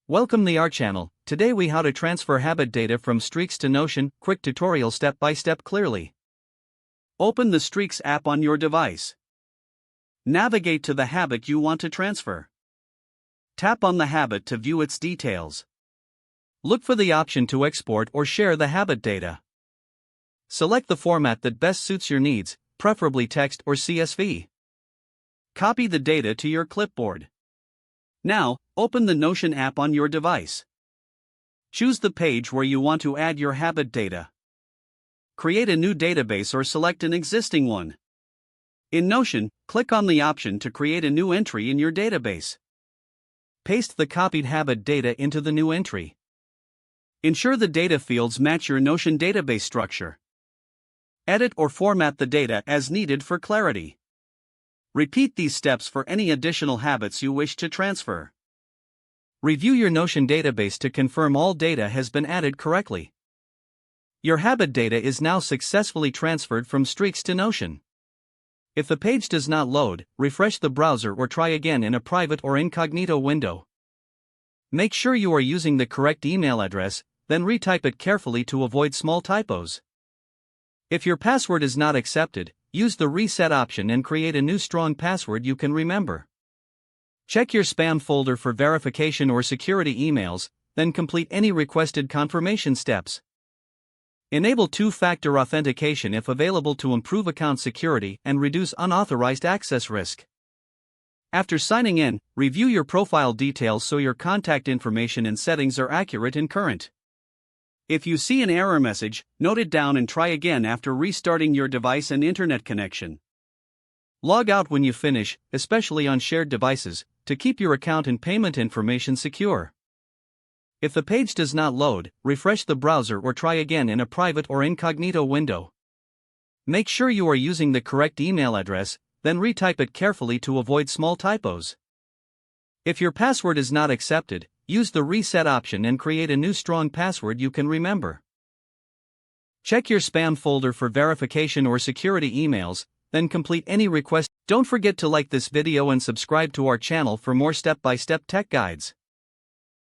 Welcome to our channel. Today we how to transfer habit data from Streaks to Notion. Quick tutorial step by step clearly. Open the Streaks app on your device. Navigate to the habit you want to transfer. Tap on the habit to view its details. Look for the option to export or share the habit data. Select the format that best suits your needs, preferably text or CSV. Copy the data to your clipboard. Now, open the Notion app on your device. Choose the page where you want to add your habit data. Create a new database or select an existing one. In Notion, click on the option to create a new entry in your database. Paste the copied habit data into the new entry. Ensure the data fields match your Notion database structure. Edit or format the data as needed for clarity. Repeat these steps for any additional habits you wish to transfer. Review your Notion database to confirm all data has been added correctly. Your habit data is now successfully transferred from Streaks to Notion. If the page does not load, refresh the browser or try again in a private or incognito window. Make sure you are using the correct email address, then retype it carefully to avoid small typos. If your password is not accepted, use the reset option and create a new strong password you can remember. Check your spam folder for verification or security emails, then complete any requested confirmation steps. Enable two-factor authentication if available to improve account security and reduce unauthorized access risk. After signing in, review your profile details so your contact information and settings are accurate and current. If you see an error message, note it down and try again after restarting your device and internet connection. Log out when you finish, especially on shared devices, to keep your account and payment information secure. If the page does not load, refresh the browser or try again in a private or incognito window. Make sure you are using the correct email address, then retype it carefully to avoid small typos. If your password is not accepted, use the reset option and create a new strong password you can remember. Check your spam folder for verification or security emails, then complete any request. Don't forget to like this video and subscribe to our channel for more step-by-step tech guides.